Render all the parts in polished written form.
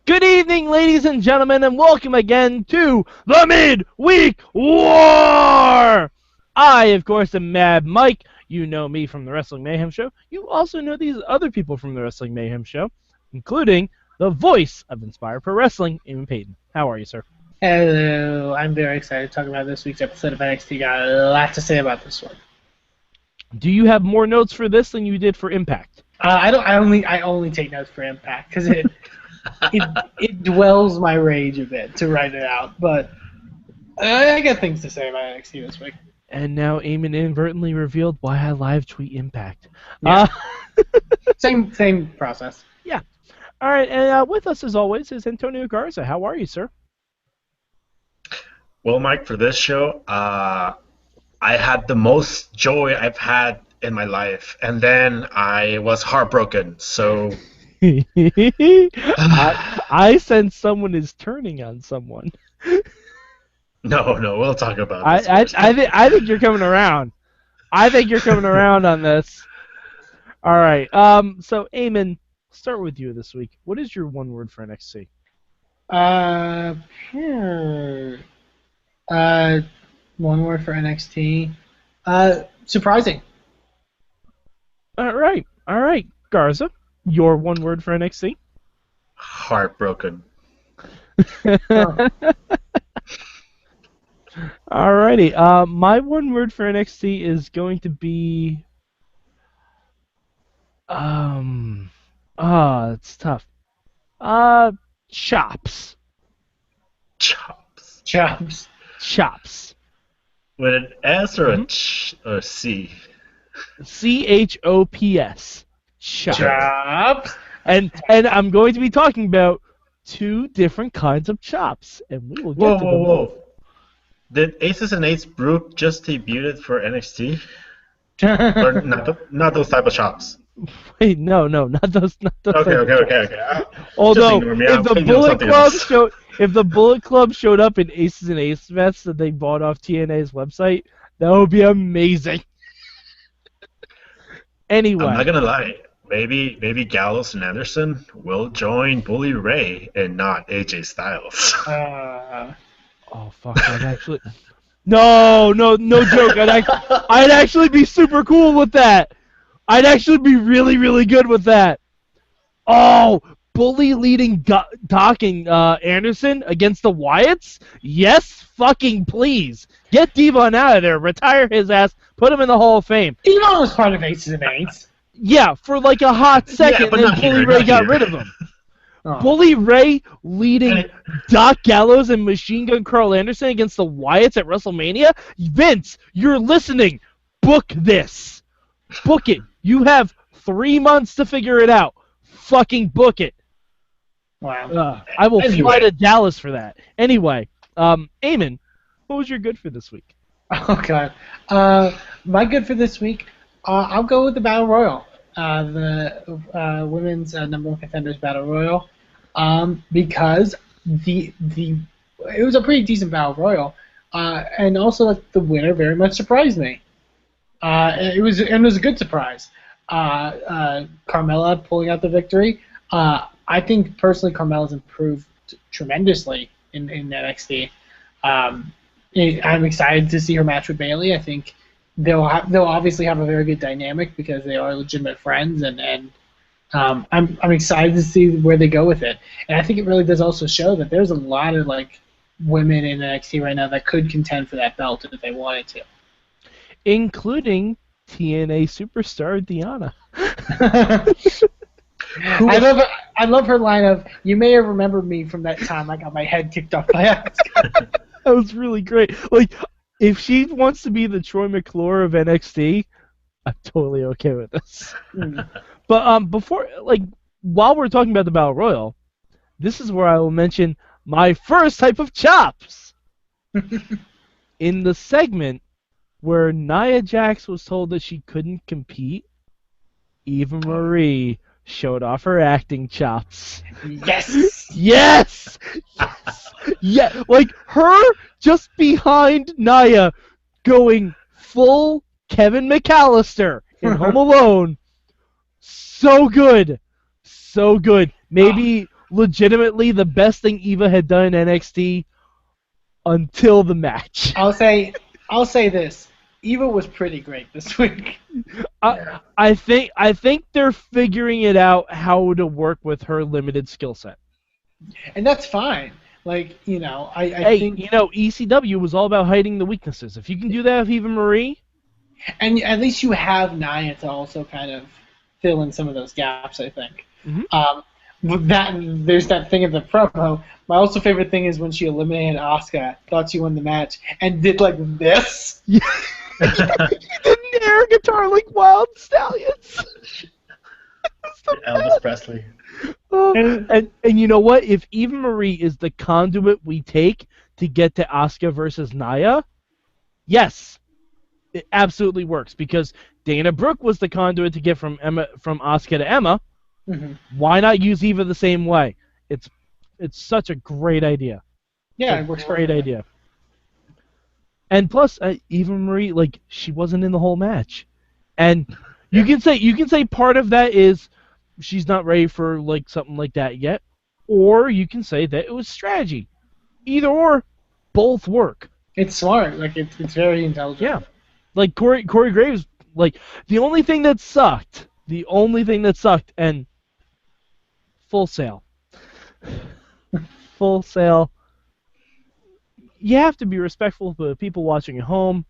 Good evening, ladies and gentlemen, and welcome again to the Midweek War! I, of course, am Mad Mike. You know me from the Wrestling Mayhem Show. You also know these other people from the Wrestling Mayhem Show, including the voice of Inspired Pro Wrestling, Eamon Paton. How are you, sir? Hello, I'm very excited to talk about this week's episode of NXT. Got a lot to say about this one. Do you have more notes for this than you did for Impact? I only take notes for Impact because it dwells my rage a bit to write it out. But I got things to say about NXT this week. And now Eamon inadvertently revealed why I live tweet Impact. Yeah. Same process. Yeah. All right, and with us as always is Tonio Garza. How are you, sir? Well, Mike, for this show, I had the most joy I've had in my life, and then I was heartbroken. So I sense someone is turning on someone. No, we'll talk about this. I think you're coming around. I think you're coming around on this. All right. So Eamon, start with you this week. What is your one word for NXT? One word for NXT. Surprising. All right, Garza. Your one word for NXT? Heartbroken. Alrighty. My one word for NXT is going to be. It's tough. Chops. Chops. With an S or a C? CHOPS. Chops. And I'm going to be talking about two different kinds of chops, and we will get to them. Whoa. Did Aces and Eights Brute just debuted for NXT? Or not those type of chops? Wait, no, not those. Okay. Although, if the Bullet Club showed up in Aces and Eights vests that they bought off TNA's website, that would be amazing. Anyway, I'm not gonna lie. Maybe Gallows and Anderson will join Bully Ray and not AJ Styles. Oh fuck! I'd actually. No joke. I'd actually be super cool with that. I'd actually be really, really good with that. Oh, Bully leading Doc and Anderson against the Wyatts? Yes, fucking please. Get Devon out of there. Retire his ass. Put him in the Hall of Fame. Devon was part of Aces and Eights. Yeah, for like a hot second, and then Bully Ray got rid of him. Oh. Bully Ray leading Doc Gallows and Machine Gun Carl Anderson against the Wyatts at WrestleMania? Vince, you're listening. Book this. Book it. You have 3 months to figure it out. Fucking book it. Wow. I will fly to Dallas for that. Anyway, Eamon, what was your good for this week? Oh, God. My good for this week, I'll go with the Battle Royal. The women's Number One Contenders Battle Royal. Because it was a pretty decent Battle Royal. And also the winner very much surprised me. It was a good surprise. Carmella pulling out the victory. I think personally Carmella's improved tremendously in NXT. I'm excited to see her match with Bayley. I think they'll obviously have a very good dynamic because they are legitimate friends, and I'm excited to see where they go with it. And I think it really does also show that there's a lot of women in NXT right now that could contend for that belt if they wanted to. Including TNA superstar Deonna. I love her line of, "You may have remembered me from that time I got my head kicked off by Asuka." That was really great. If she wants to be the Troy McClure of NXT, I'm totally okay with this. But while we're talking about the Battle Royal, this is where I will mention my first type of chops. In the segment where Nia Jax was told that she couldn't compete, Eva Marie showed off her acting chops. Yes! Yeah, her just behind Nia going full Kevin McAllister in Home Alone. So good. Maybe legitimately the best thing Eva had done in NXT until the match. I'll say this. Eva was pretty great this week. I think they're figuring it out how to work with her limited skill set. And that's fine. Like, I think... ECW was all about hiding the weaknesses. If you can do that with Eva Marie... And at least you have Nia to also kind of fill in some of those gaps, I think. Mm-hmm. There's that thing of the promo. My also favorite thing is when she eliminated Asuka, thought she won the match, and did like this. Yeah. The air guitar like Wild Stallions. Elvis Presley. And you know what? If Eva Marie is the conduit we take to get to Asuka versus Nia, yes, it absolutely works because Dana Brooke was the conduit to get from Asuka to Emma. Mm-hmm. Why not use Eva the same way? It's such a great idea. Yeah, it works. Great idea. And plus, Eva Marie, like, she wasn't in the whole match, and you can say part of that is she's not ready for like something like that yet, or you can say that it was strategy. Either or, both work. It's smart. Like it's very intelligent. Yeah, like Corey Graves. Like the only thing that sucked, and Full Sail. Full Sail. You have to be respectful of the people watching at home.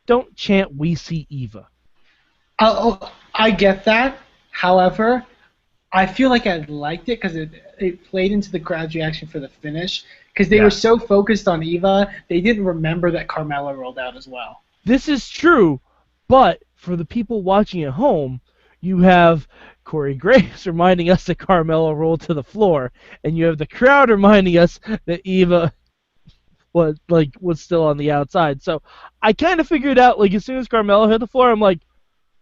Don't chant "We see Eva." I get that. However, I feel like I liked it because it played into the crowd's reaction for the finish. Because they were so focused on Eva, they didn't remember that Carmella rolled out as well. This is true, but for the people watching at home, you have Corey Graves reminding us that Carmella rolled to the floor, and you have the crowd reminding us that Eva was still on the outside. So I kind of figured out, like, as soon as Carmella hit the floor, I'm like,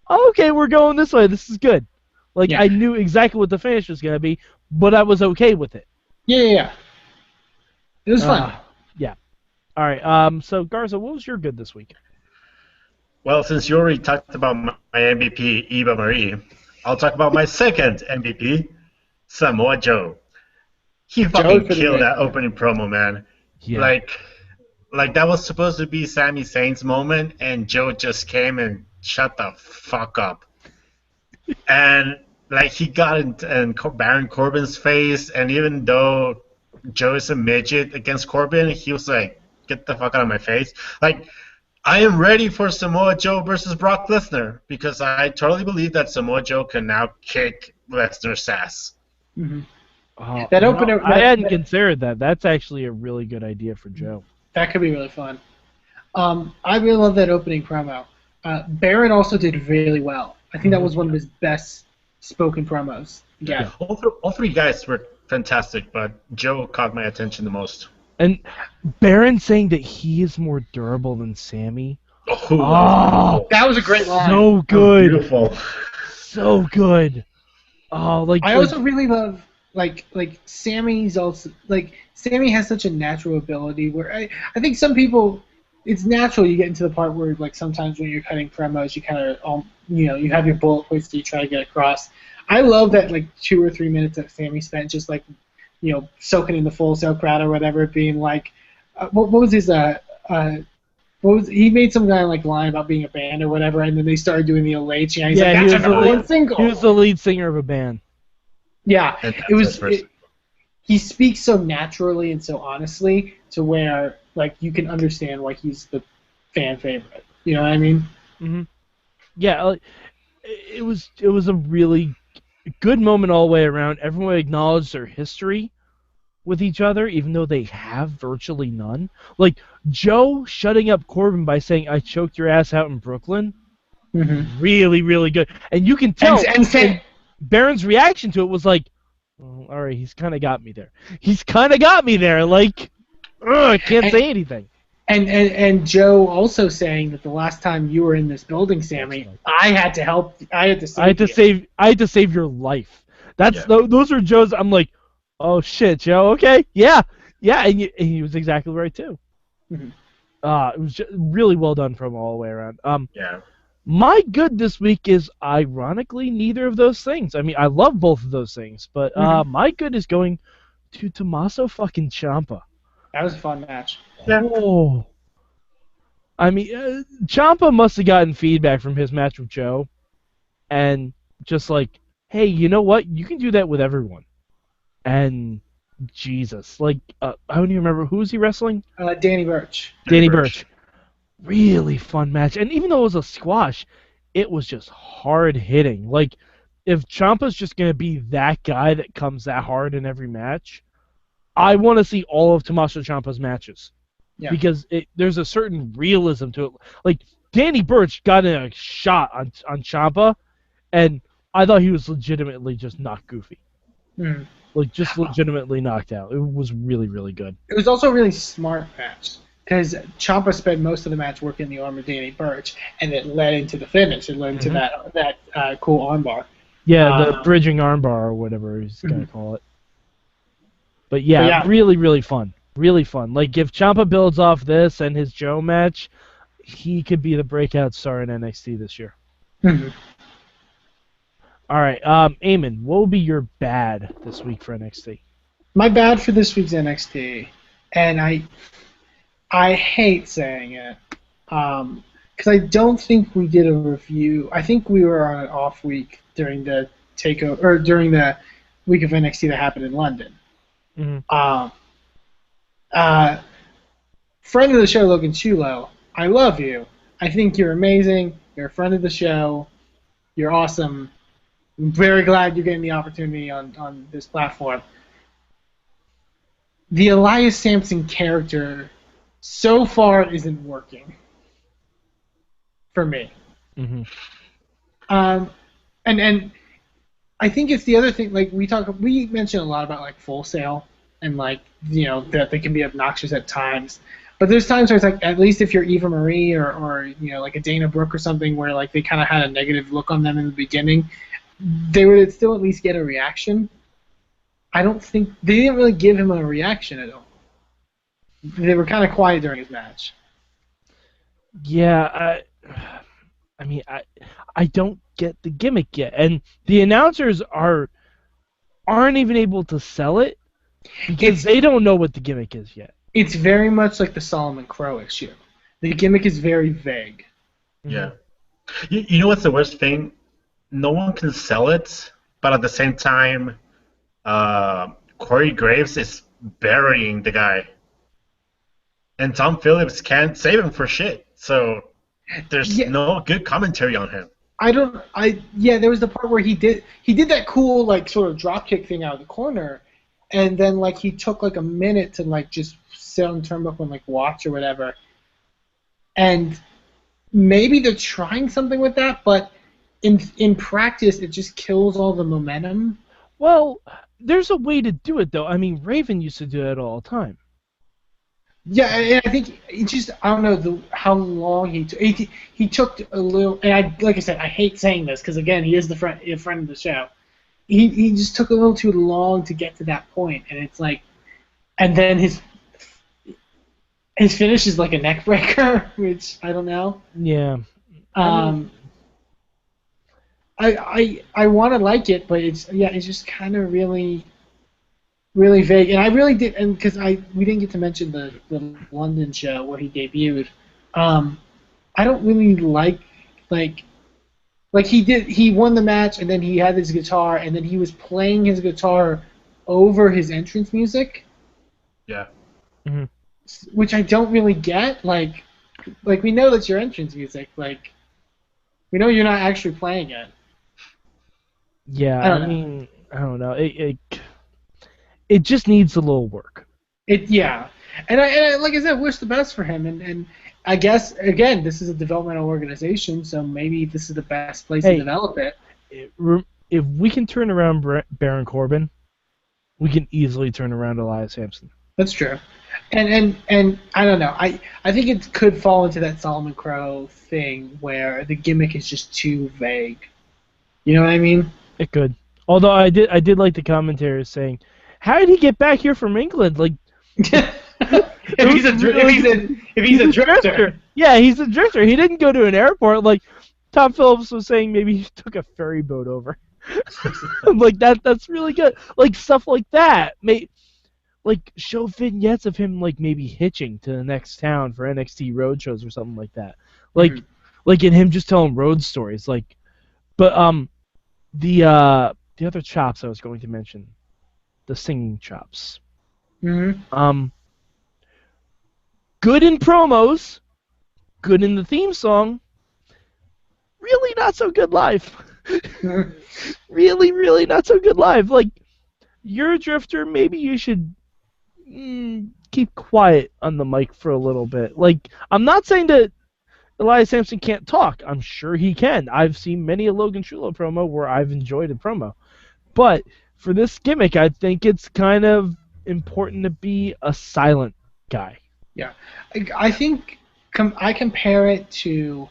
oh, okay, we're going this way. This is good. Like, I knew exactly what the finish was going to be, but I was okay with it. Yeah. It was fun. Yeah. All right. So, Garza, what was your good this week? Well, since you already talked about my MVP, Eva Marie, I'll talk about my second MVP, Samoa Joe. He fucking killed that opening promo, man. Yeah. Like that was supposed to be Sami Zayn's moment, and Joe just came and shut the fuck up. And like he got in Baron Corbin's face, and even though Joe is a midget against Corbin, he was like, "Get the fuck out of my face!" Like, I am ready for Samoa Joe versus Brock Lesnar because I totally believe that Samoa Joe can now kick Lesnar's ass. Mm-hmm. That opener, I hadn't considered that. That's actually a really good idea for Joe. That could be really fun. I really love that opening promo. Baron also did really well. I think that was one of his best spoken promos. Yeah. All three guys were fantastic, but Joe caught my attention the most. And Baron saying that he is more durable than Sammy. Oh, that was a great line. So good. Beautiful. So good. Oh, I also really love like Sammy's also Sammy has such a natural ability where I think some people it's natural you get into the part where like sometimes when you're cutting promos you kind of you have your bullet points that you try to get across. I love that like 2 or 3 minutes that Sammy spent just like soaking in the Full Sail crowd or whatever, being like what was his he made some guy like line about being a band or whatever, and then they started doing the LA chant. He's like, that's a number one single. He was the lead singer of a band. Yeah, it was. He speaks so naturally and so honestly to where like you can understand why he's the fan favorite. You know what I mean? Mm-hmm. Yeah, it was a really good moment all the way around. Everyone acknowledged their history with each other, even though they have virtually none. Like Joe shutting up Corbin by saying, "I choked your ass out in Brooklyn." Mm-hmm. Really, really good, and you can tell. And Baron's reaction to it was like, oh, all right, he's kind of got me there. Like, I can't say anything. And Joe also saying that the last time you were in this building, Sammy, I had to help. I had to save your life. Those are Joe's. I'm like, oh shit, Joe. Okay, yeah, and he was exactly right too. Mm-hmm. It was just really well done from all the way around. Yeah. My good this week is ironically neither of those things. I mean, I love both of those things, but my good is going to Tomasso fucking Ciampa. That was a fun match. Oh. I mean, Ciampa must have gotten feedback from his match with Joe, and just like, hey, you know what? You can do that with everyone. And Jesus, like, I don't even remember who was he wrestling. Danny Burch. Danny Burch. Really fun match, and even though it was a squash, it was just hard hitting. Like, if Ciampa's just gonna be that guy that comes that hard in every match, I want to see all of Tomasso Ciampa's matches. Yeah. Because there's a certain realism to it. Like, Danny Burch got in a shot on Ciampa, and I thought he was legitimately just not goofy. Like, just legitimately knocked out. It was really, really good. It was also a really smart match, because Ciampa spent most of the match working the arm of Danny Burch, and it led into the finish. It led into that cool armbar. Yeah, the bridging armbar or whatever he's going to call it. But yeah, really, really fun. Really fun. Like, if Ciampa builds off this and his Joe match, he could be the breakout star in NXT this year. All right, Eamon, what will be your bad this week for NXT? My bad for this week's NXT, and I hate saying it, because I don't think we did a review. I think we were on an off week during the takeover, or during the week of NXT that happened in London. Friend of the show, Logan Chulo, I love you. I think you're amazing. You're a friend of the show. You're awesome. I'm very glad you're getting the opportunity on this platform. The Elias Sampson character so far isn't working for me. And I think it's the other thing. Like, we mentioned a lot about like Full Sail, and like, you know, that they can be obnoxious at times. But there's times where it's like, at least if you're Eva Marie or you know, like a Dana Brooke or something, where like they kind of had a negative look on them in the beginning, they would still at least get a reaction. I don't think they didn't really give him a reaction at all. They were kind of quiet during his match. Yeah, I mean, I don't get the gimmick yet, and the announcers aren't even able to sell it because they don't know what the gimmick is yet. It's very much like the Solomon Crow issue. The gimmick is very vague. Yeah. You know what's the worst thing? No one can sell it, but at the same time, Corey Graves is burying the guy. And Tom Phillips can't save him for shit. So there's no good commentary on him. There was the part where he did that cool like sort of dropkick thing out of the corner, and then like he took like a minute to like just sit on the turnbuckle and like watch or whatever. And maybe they're trying something with that, but in practice it just kills all the momentum. Well, there's a way to do it though. I mean, Raven used to do it all the time. Yeah, and I think it just, I don't know how long he took. He took a little, and like I said, I hate saying this because again, he is the friend of the show. He just took a little too long to get to that point, and it's like, and then his finish is like a neck breaker, which I don't know. Yeah. I want to like it, but it's just kind of really vague, and I really did, and because we didn't get to mention the London show where he debuted. I don't really like he won the match, and then he had his guitar, and then he was playing his guitar over his entrance music. Yeah. Which I don't really get. Like we know that's your entrance music. Like, we know you're not actually playing it. Yeah, I mean, I don't know. It just needs a little work. And I like I said, wish the best for him. And I guess again, this is a developmental organization, so maybe this is the best place to develop it. If we can turn around Baron Corbin, we can easily turn around Elias Sampson. That's true. And I don't know. I think it could fall into that Solomon Crow thing where the gimmick is just too vague. You know what I mean? It could. Although I did like the commentators saying, how did he get back here from England? Like, if he's a drifter. Yeah, he's a drifter. He didn't go to an airport. Like, Tom Phillips was saying maybe he took a ferry boat over. Like that's really good. Like stuff like that. Like show vignettes of him like maybe hitching to the next town for NXT road shows or something like that. Like like in him just telling road stories. Like but the other chops I was going to mention. The singing chops. Mm-hmm. Good in promos, good in the theme song, really not so good live. Really, really not so good live. Like, you're a drifter, maybe you should keep quiet on the mic for a little bit. Like, I'm not saying that Elias Sampson can't talk. I'm sure he can. I've seen many a Logan Chulo promo where I've enjoyed a promo. But for this gimmick, I think it's kind of important to be a silent guy. Yeah. I think I compare it to...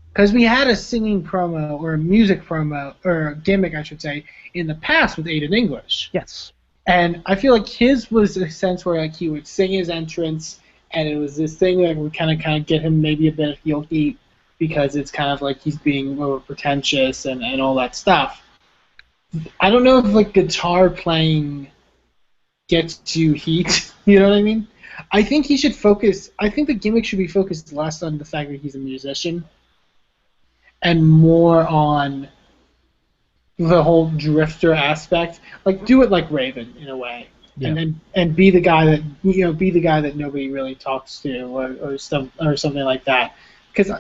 Because we had a singing promo, or a music promo, or a gimmick, I should say, in the past with Aiden English. Yes. And I feel like his was a sense where like he would sing his entrance, and it was this thing that would kind of get him maybe a bit of heel heat, because it's kind of like he's being over pretentious and all that stuff. I don't know if like guitar playing gets you heat, you know what I mean? I think he should focus, I think the gimmick should be focused less on the fact that he's a musician, and more on the whole drifter aspect. Like do it like Raven in a way, yeah. and be the guy that nobody really talks to, or something like that. Because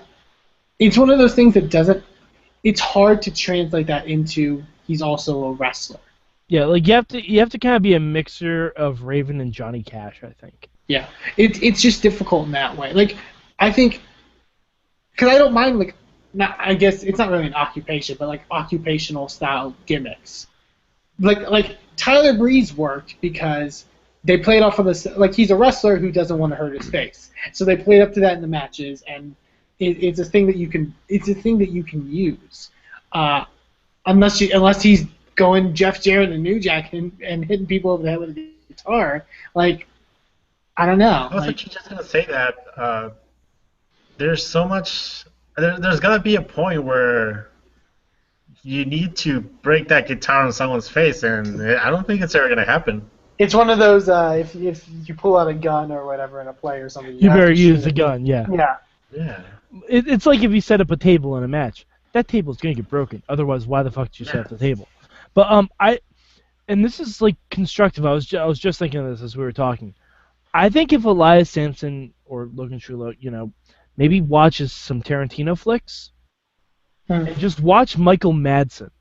it's one of those things that doesn't. It's hard to translate that into he's also a wrestler. Yeah, like you have to kind of be a mixer of Raven and Johnny Cash, I think. Yeah, it's just difficult in that way. Like I think, because I don't mind like. I guess it's not really an occupation, but like occupational style gimmicks. Like Tyler Breeze worked because they played off of this. Like he's a wrestler who doesn't want to hurt his face, so they played up to that in the matches, and it's a thing that you can. It's a thing that you can use, unless he's going Jeff Jarrett and New Jack and hitting people over the head with a guitar. Like I don't know. I was actually just gonna say that there's so much. There's gonna be a point where you need to break that guitar on someone's face, and I don't think it's ever gonna happen. It's one of those if you pull out a gun or whatever in a play or something. You better use the gun, yeah. Yeah. Yeah. It's like if you set up a table in a match. That table's gonna get broken. Otherwise, why the fuck did you set up the table? But and this is like constructive. I was just thinking of this as we were talking. I think if Elias Sampson or Logan Chulo, maybe watches some Tarantino flicks, and just watch Michael Madsen.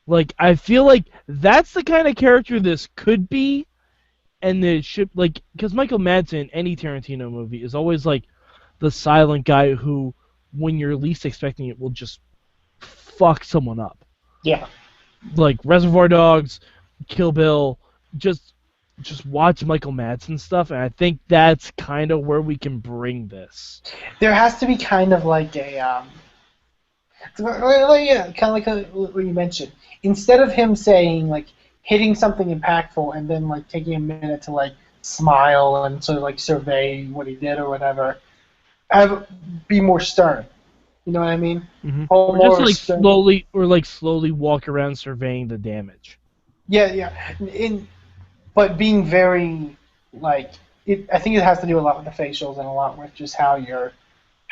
Like, I feel like that's the kind of character this could be, and it should, like, because Michael Madsen in any Tarantino movie is always, like, the silent guy who, when you're least expecting it, will just fuck someone up. Yeah. Like, Reservoir Dogs, Kill Bill, just watch Michael Madsen stuff, and I think that's kind of where we can bring this. There has to be kind of like a, kind of like what you mentioned. Instead of him saying, like, hitting something impactful and then, like, taking a minute to, like, smile and sort of, like, survey what he did or whatever, be more stern. You know what I mean? Mm-hmm. Or just, like, slowly walk around surveying the damage. Yeah. But being very, like, I think it has to do a lot with the facials and a lot with just how you're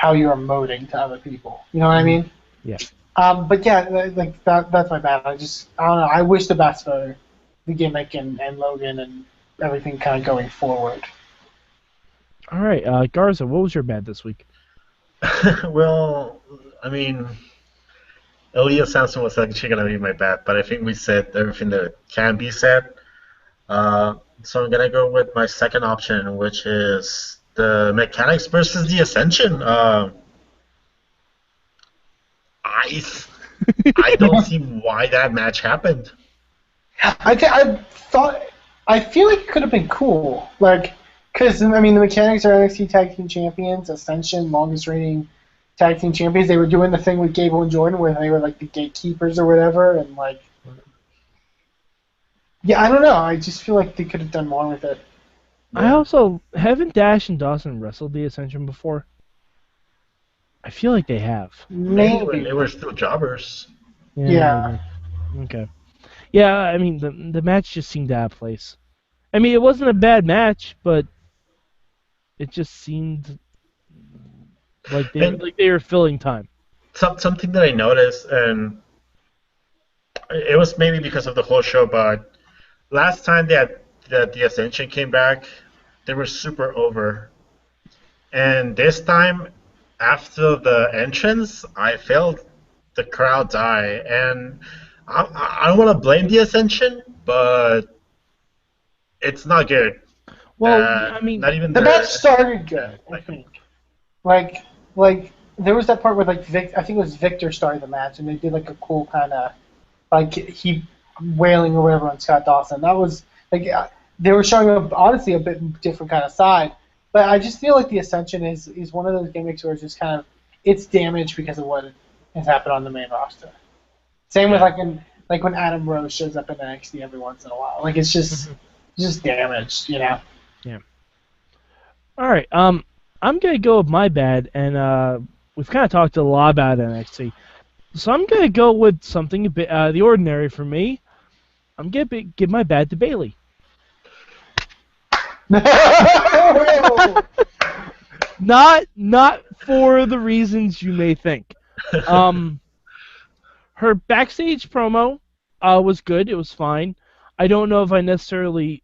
emoting to other people. You know what I mean? Yeah. But yeah, like that's my bad. I don't know. I wish the best for the gimmick and Logan and everything kind of going forward. All right, Garza, what was your bad this week? Well, I mean, Elias Sampson was actually going to be my bad, but I think we said everything that can be said. So I'm going to go with my second option, which is the Mechanics versus the Ascension. I don't see why that match happened. I feel like it could have been cool, like, because I mean the Mechanics are NXT Tag Team Champions, Ascension longest reigning Tag Team Champions. They were doing the thing with Gable and Jordan where they were like the gatekeepers or whatever, and like, yeah, I don't know. I just feel like they could have done more with it. I also haven't Dash and Dawson wrestled the Ascension before. I feel like they have. Maybe when they were still jobbers. Yeah. Maybe. Okay. Yeah, I mean the match just seemed out of place. I mean it wasn't a bad match, but it just seemed like they were filling time. Something that I noticed, and it was maybe because of the whole show, but last time that the Ascension came back, they were super over. And this time, after the entrance, I felt the crowd die. And I don't want to blame the Ascension, but it's not good. Well, I mean, not even the match started good. I think. Like there was that part where like I think it was Victor started the match, and they did like a cool kind of like he wailing or whatever on Scott Dawson. That was like they were showing honestly a bit different kind of side. But I just feel like the Ascension is one of those gimmicks where it's just kind of it's damaged because of what has happened on the main roster. Same with like when Adam Rose shows up in NXT every once in a while. Like it's just damaged, you know. Yeah. All right. I'm gonna go with my bad, and we've kind of talked a lot about NXT, so I'm gonna go with something a bit out of the ordinary for me. I'm gonna give my bad to Bayley. Not for the reasons you may think. Her backstage promo was good. It was fine. I don't know if I necessarily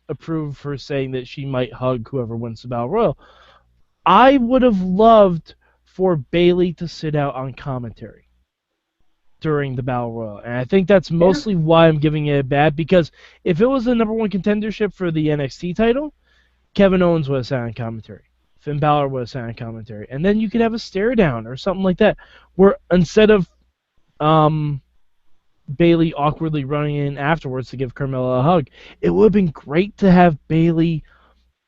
approve her saying that she might hug whoever wins the Battle Royal. I would have loved for Bayley to sit out on commentary during the Battle Royal, and I think that's mostly why I'm giving it a bad, because if it was the number one contendership for the NXT title, Kevin Owens would have sat on commentary. Finn Balor would have sat on commentary. And then you could have a stare down or something like that, where instead of Bayley awkwardly running in afterwards to give Carmella a hug, it would have been great to have Bayley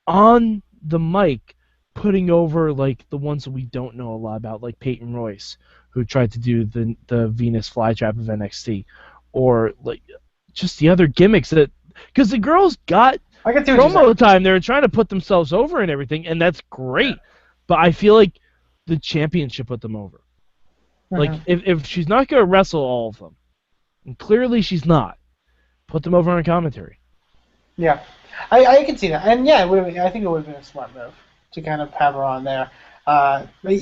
on the mic putting over like the ones that we don't know a lot about, like Peyton Royce, who tried to do the Venus flytrap of NXT, or like just the other gimmicks that, because the girls got promo time, they're trying to put themselves over and everything, and that's great. But I feel like the championship put them over. Like if she's not gonna wrestle all of them, and clearly she's not, put them over on commentary. Yeah, I can see that, and yeah, I think it would have been a smart move to kind of have her on there.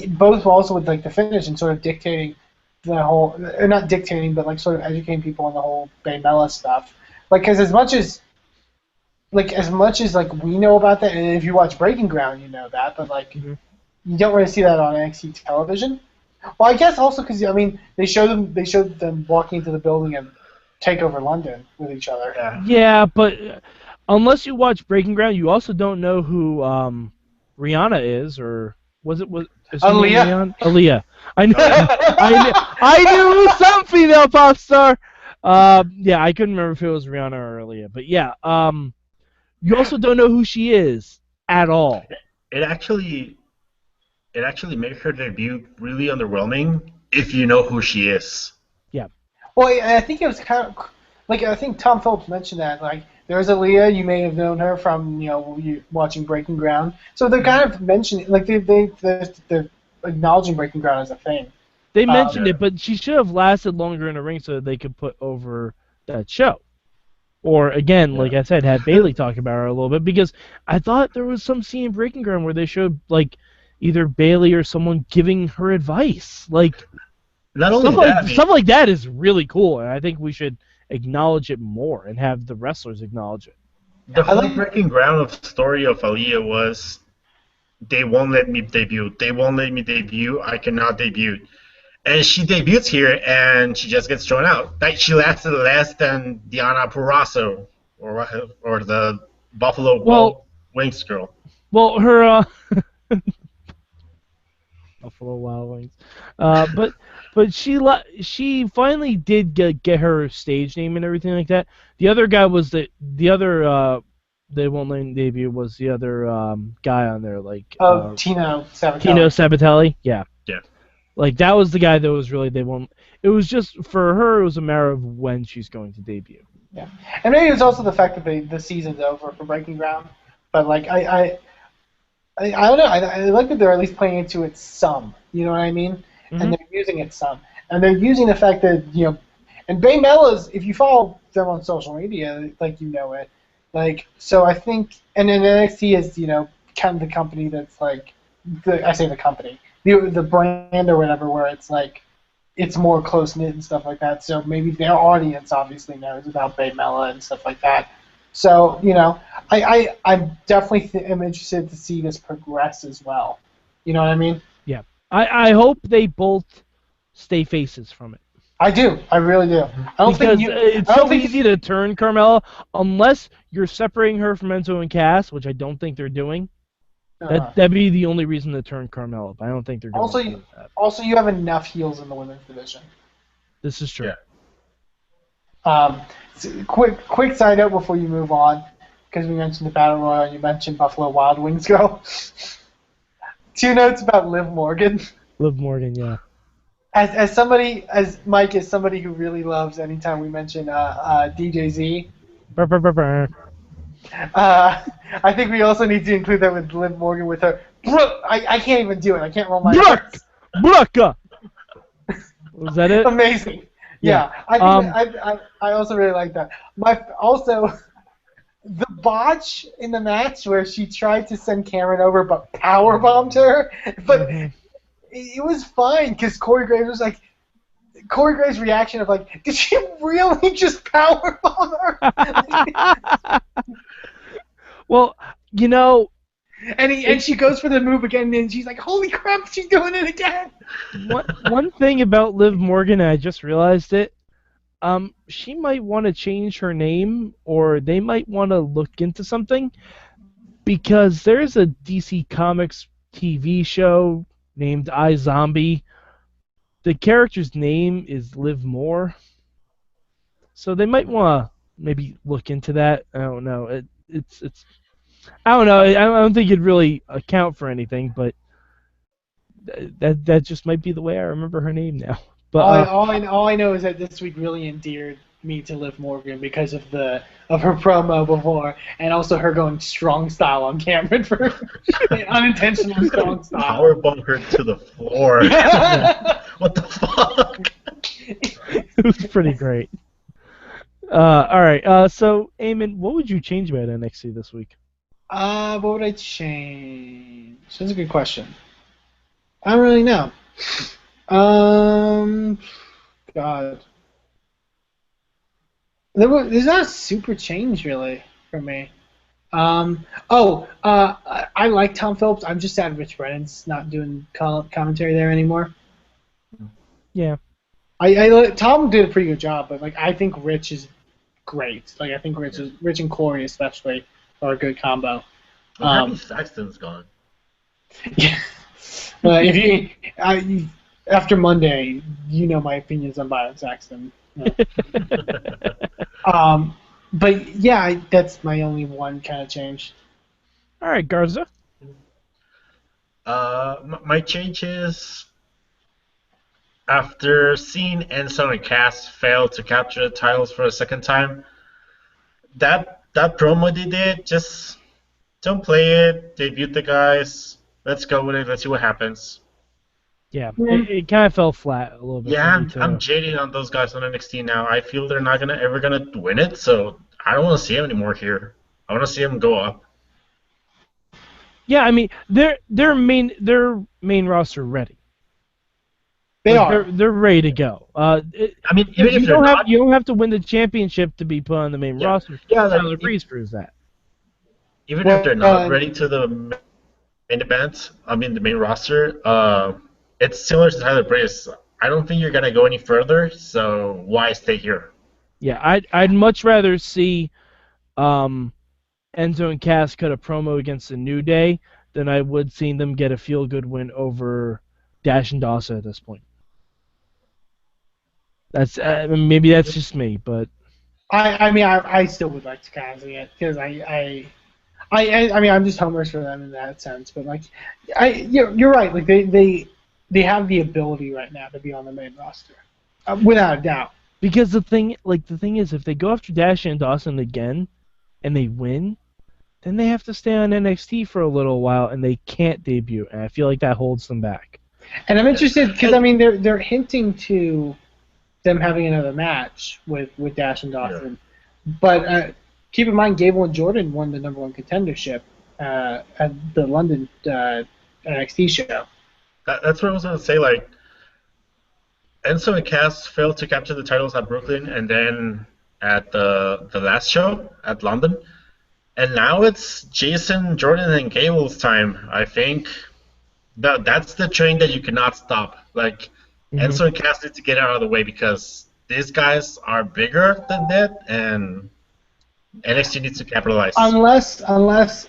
Both also with like the finish and sort of dictating the whole, not dictating, but like sort of educating people on the whole Baymella stuff. Like, because as much as like we know about that, and if you watch Breaking Ground, you know that, but like you don't really see that on NXT television. Well, I guess also because I mean they showed them walking into the building and take over London with each other. Yeah, but unless you watch Breaking Ground, you also don't know who Rihanna is, or was Aaliyah? Aaliyah. I knew I knew some female pop star. Yeah, I couldn't remember if it was Rihanna or Aaliyah, but yeah. You also don't know who she is at all. It actually made her debut really underwhelming if you know who she is. Yeah. Well, I think it was kind of like I think Tom Phillips mentioned that like there's Aaliyah, you may have known her from you watching Breaking Ground. So they're kind of mentioning like they're acknowledging Breaking Ground as a thing. They mentioned it, but she should have lasted longer in the ring so that they could put over that show. Or again, like I said, have Bayley talk about her a little bit, because I thought there was some scene in Breaking Ground where they showed like either Bayley or someone giving her advice. Like stuff like that is really cool, and I think we should acknowledge it more and have the wrestlers acknowledge it. The whole Breaking Ground story of Aaliyah was they won't let me debut. They won't let me debut. I cannot debut. And she debuts here, and she just gets thrown out. Like she lasted less than Deonna Purrazzo or the Buffalo Wings girl. Well, her Buffalo Wild Wings, but she finally did get her stage name and everything like that. The other guy was the other they won't let him debut was the other guy on there, like Tino Sabatelli. Tino Sabatelli, yeah. Yeah. Like, that was the guy that was really, it was just, for her, it was a matter of when she's going to debut. Yeah. And maybe it's also the fact that the season's over for Breaking Ground. But, like, I don't know. I like that they're at least playing into it some. You know what I mean? Mhm. And they're using it some, and they're using the fact that and Bay Mella's, if you follow them on social media, like it, like so I think, and then NXT is kind of the company that's like I say the company, the brand or whatever, where it's like it's more close knit and stuff like that. So maybe their audience obviously knows about Bay Mella and stuff like that. So I definitely am interested to see this progress as well. You know what I mean? Yeah. I hope they both stay faces from it. I do. I really do. I don't Because think it's so easy to turn Carmella unless you're separating her from Enzo and Cass, which I don't think they're doing. That'd be the only reason to turn Carmella, but I don't think they're going to do that. Also, you have enough heels in the women's division. This is true. Yeah. Quick side note before you move on, because we mentioned the Battle Royal and you mentioned Buffalo Wild Wings girl. 2 notes about Liv Morgan. Liv Morgan, yeah. As Mike is somebody who really loves anytime we mention DJZ. Brr, brr, brr, brr. I think we also need to include that with Liv Morgan with her. I can't even do it. I can't roll my eyes. Brooka! Was that it? Amazing. Yeah. I also really like that. Also, the botch in the match where she tried to send Cameron over but powerbombed her, but it was fine because Corey Graves reaction of like, did she really just powerbomb her? Well, and she goes for the move again, and she's like, holy crap, she's doing it again. One thing about Liv Morgan, I just realized it. She might want to change her name, or they might want to look into something, because there's a DC Comics TV show named iZombie. The character's name is Liv Moore, so they might want to maybe look into that. I don't know. It's I don't know. I don't think it'd really account for anything, but that just might be the way I remember her name now. But all I know is that this week really endeared me to Liv Morgan because of her promo before, and also her going strong style on Cameron for unintentional strong style. Powerbomb her to the floor. Yeah. What the fuck? It was pretty great. All right. So, Eamon, what would you change about NXT this week? What would I change? That's a good question. I don't really know. God. There's not a super change really for me. I like Tom Phillips. I'm just sad Rich Brennan's not doing commentary there anymore. Yeah. Tom did a pretty good job, but I think Rich is great. I think Rich and Corey especially are a good combo. Saxton's gone. Yeah. After Monday, my opinions on Byron Saxton. But yeah, that's my only one kind of change. All right, Garza. My change is after seeing Enzo and Cass fail to capture the titles for a second time, that promo they did, just don't play it, debut the guys, let's go with it, let's see what happens. Yeah, it kind of fell flat a little bit. Yeah, I'm jaded on those guys on NXT now. I feel they're not ever gonna win it, so I don't want to see them anymore here. I want to see them go up. Yeah, I mean their main roster ready. They're ready to go. I mean, even if they're not, you don't have to win the championship to be put on the main roster. Yeah, Tyler Breeze proves that. Even if they're not ready to the main event, I mean the main roster, it's similar to Tyler Breeze. I don't think you're gonna go any further, so why stay here? Yeah, I'd much rather see Enzo and Cass cut a promo against the New Day than I would seeing them get a feel-good win over Dash and Dawson at this point. That's maybe that's just me, but I still would like to Cass it because I mean I'm just homers for them in that sense, but you're right. They have the ability right now to be on the main roster, without a doubt. Because the thing is, if they go after Dash and Dawson again, and they win, then they have to stay on NXT for a little while, and they can't debut, and I feel like that holds them back. And I'm interested because I mean they're hinting to them having another match with Dash and Dawson, but keep in mind Gable and Jordan won the number one contendership at the London NXT show. That's what I was gonna say. Like, Enzo and Cass failed to capture the titles at Brooklyn, and then at the last show at London, and now it's Jason, Jordan, and Gable's time. I think that's the train that you cannot stop. Like, Enzo and Cass need to get out of the way because these guys are bigger than that, and NXT needs to capitalize. Unless,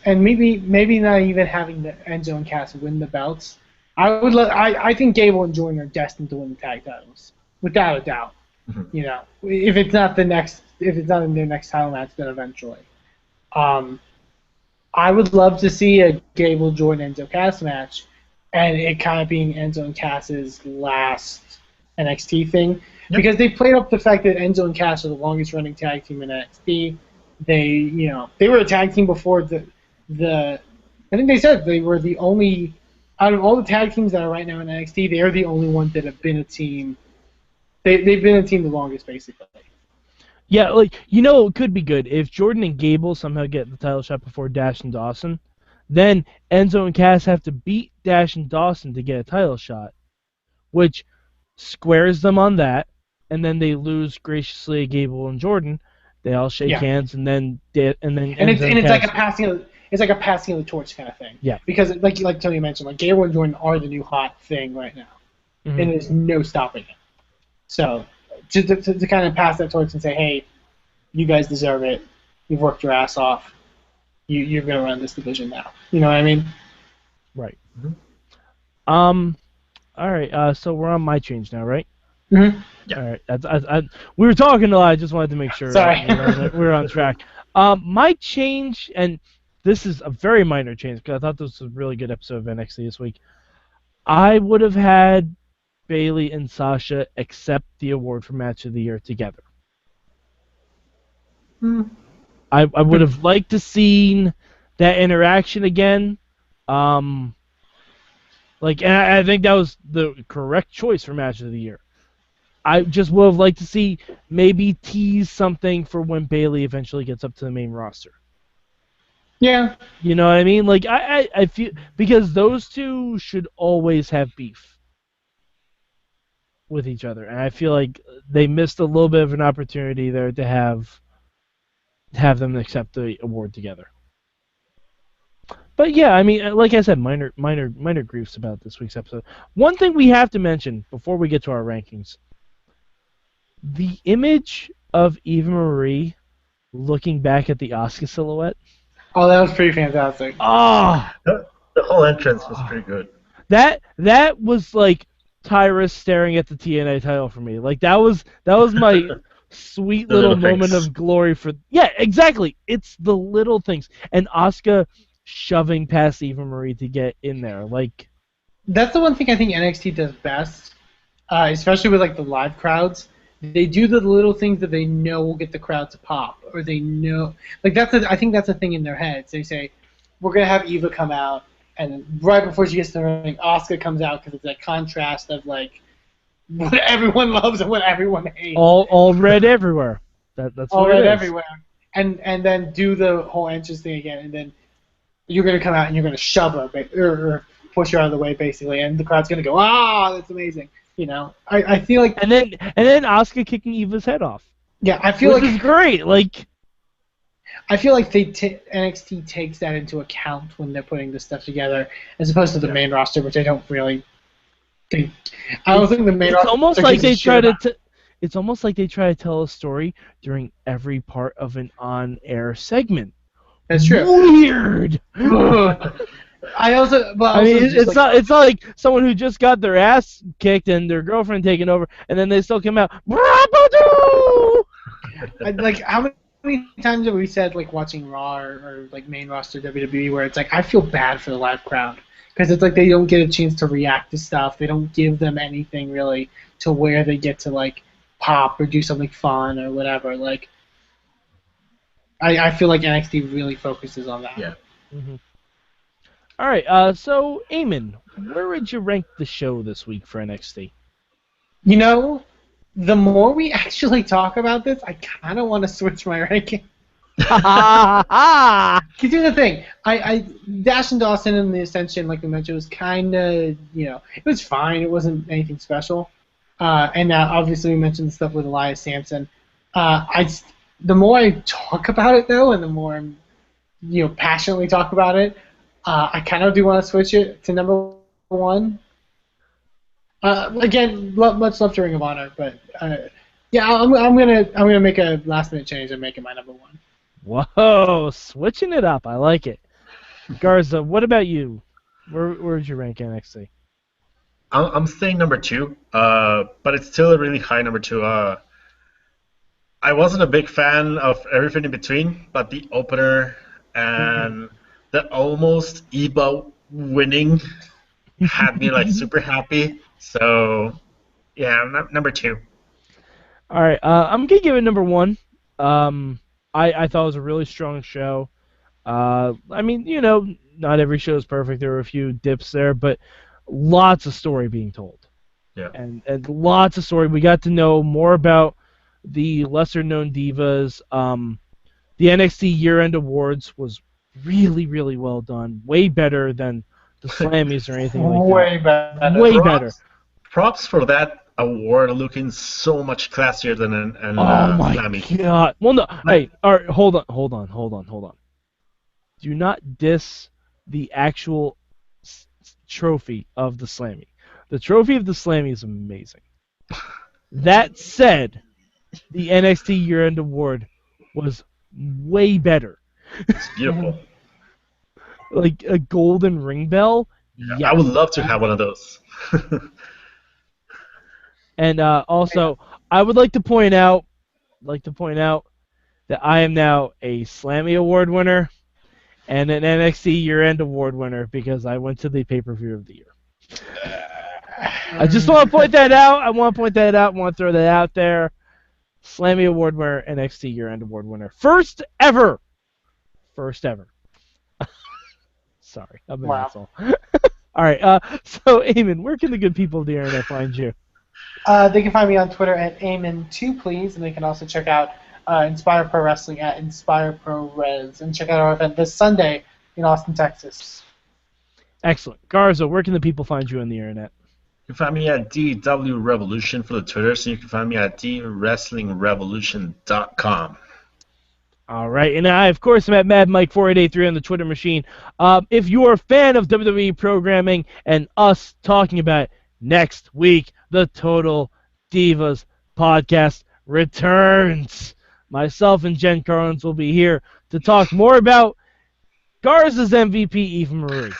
and maybe not even having the Enzo and Cass win the belts. I think Gable and Jordan are destined to win the tag titles, without a doubt. You know, if it's not in their next title match, then eventually. I would love to see a Gable Jordan Enzo Cass match, and it kind of being Enzo and Cass's last NXT thing, because they played up the fact that Enzo and Cass are the longest running tag team in NXT. They were a tag team before the. I think they said they were the only. Out of all the tag teams that are right now in NXT, they are the only ones that have been a team. They've been a team the longest, basically. Yeah, like, you know, it could be good if Jordan and Gable somehow get the title shot before Dash and Dawson. Then Enzo and Cass have to beat Dash and Dawson to get a title shot, which squares them on that. And then they lose graciously to Gable and Jordan. They all shake hands, and then it's like a passing of. It's like a passing of the torch kind of thing. Yeah. Because like Tony mentioned, like Gable and Jordan are the new hot thing right now, and there's no stopping it. So to kind of pass that torch and say, hey, you guys deserve it. You've worked your ass off. You're gonna run this division now. You know what I mean? Right. All right. So we're on my change now, right? Mm-hmm. Yeah. All right. We were talking a lot. I just wanted to make sure Sorry. we're on track. My change, and this is a very minor change because I thought this was a really good episode of NXT this week. I would have had Bayley and Sasha accept the award for Match of the Year together. I would have liked to seen that interaction again. And I think that was the correct choice for Match of the Year. I just would have liked to see maybe tease something for when Bayley eventually gets up to the main roster. Yeah. You know what I mean? Like, I feel, because those two should always have beef with each other, and I feel like they missed a little bit of an opportunity there to have them accept the award together. But yeah, I mean, like I said, minor griefs about this week's episode. One thing we have to mention before we get to our rankings: the image of Eva Marie looking back at the Asuka silhouette. Oh, that was pretty fantastic. Oh, The whole entrance was pretty good. That was like Tyrus staring at the TNA title for me. Like that was my sweet little moment of glory for. Yeah, exactly. It's the little things, and Asuka shoving past Eva Marie to get in there. Like, that's the one thing I think NXT does best, especially with like the live crowds. They do the little things that they know will get the crowd to pop, or they know, like I think that's a thing in their heads. They say, we're gonna have Eva come out, and right before she gets to the ring, Asuka comes out because it's that contrast of like what everyone loves and what everyone hates. All red everywhere. That's all what red it is. Everywhere, and then do the whole entrance thing again, and then you're gonna come out and you're gonna shove her or push her out of the way basically, and the crowd's gonna go, that's amazing. You know, I feel like, and then Asuka kicking Eva's head off. Yeah, I feel which is great. Like, I feel like NXT takes that into account when they're putting this stuff together, as opposed to the main roster, which I don't really think. I don't think the main roster. Almost like they try to. It's almost like they try to tell a story during every part of an on-air segment. That's true. Weird. I mean, it's not like someone who just got their ass kicked and their girlfriend taken over, and then they still come out. Like, how many times have we said, like, watching Raw or like main roster WWE, where it's like, I feel bad for the live crowd because it's like they don't get a chance to react to stuff. They don't give them anything really to where they get to like pop or do something fun or whatever. Like, I feel like NXT really focuses on that. Yeah. Mm-hmm. All right. So Eamon, where would you rank the show this week for NXT? You know, the more we actually talk about this, I kind of want to switch my ranking. Because here's the thing, I Dash and Dawson and the Ascension, like we mentioned, was kind of, it was fine. It wasn't anything special. And obviously we mentioned the stuff with Elias Sampson. The more I talk about it, though, and the more I'm, passionately talk about it, I kind of do want to switch it to number one. Again, much love to Ring of Honor, but yeah, I'm gonna make a last minute change and make it my number one. Whoa, switching it up. I like it. Garza, what about you? Where'd you rank NXT? I'm staying number 2, but it's still a really high number 2. I wasn't a big fan of everything in between, but the opener and the almost Eva winning had me like super happy. So yeah, number 2. All right, I'm gonna give it number 1. I thought it was a really strong show. I mean, not every show is perfect. There were a few dips there, but lots of story being told. Yeah. And lots of story. We got to know more about the lesser-known divas. The NXT Year-End Awards was really, really well done. Way better than the Slammies or anything like that. Way better. Props for that award looking so much classier than an my Slammy. God. Well, no. Hey, all right, hold on. Do not diss the actual trophy of the Slammy. The trophy of the Slammy is amazing. That said, the NXT Year-End Award was way better. It's beautiful. Like a golden ring bell. Yeah, yes. I would love to have one of those. And also, I would like to point out that I am now a Slammy Award winner and an NXT Year-End Award winner because I went to the pay-per-view of the year. I just want to point that out. I want to throw that out there. Slammy Award winner, NXT Year-End Award winner. First ever. Sorry, I'm an asshole. All right, so Eamon, where can the good people of the internet find you? They can find me on Twitter at Eamon2, please, and they can also check out Inspire Pro Wrestling at Inspire Pro Res, and check out our event this Sunday in Austin, Texas. Excellent. Garza, where can the people find you on the internet? You can find me at DW Revolution for the Twitter, so you can find me at DWrestlingRevolution.com. All right, and I, of course, am at MadMike4883 on the Twitter machine. If you're a fan of WWE programming and us talking about it, next week, the Total Divas podcast returns. Myself and Jen Carlins will be here to talk more about Garza's MVP, Eva Marie.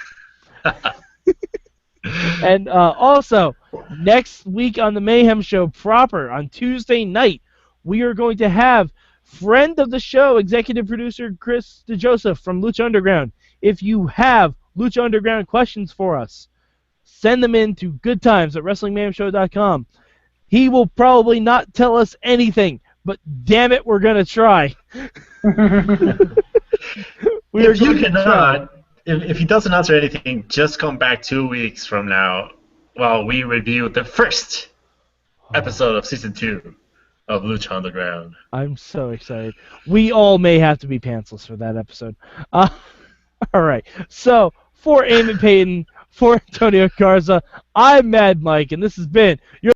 And also, next week on the Mayhem Show proper, on Tuesday night, we are going to have friend of the show, executive producer Chris DeJoseph from Lucha Underground. If you have Lucha Underground questions for us, send them in to goodtimes@WrestlingMayhemShow.com. He will probably not tell us anything, but damn it, we're going to try. If he doesn't answer anything, just come back 2 weeks from now while we review the first episode of Season 2 of Lucha Underground. I'm so excited. We all may have to be pantsless for that episode. All right. So, for Eamon Paton, for Tonio Garza, I'm Mad Mike, and this has been your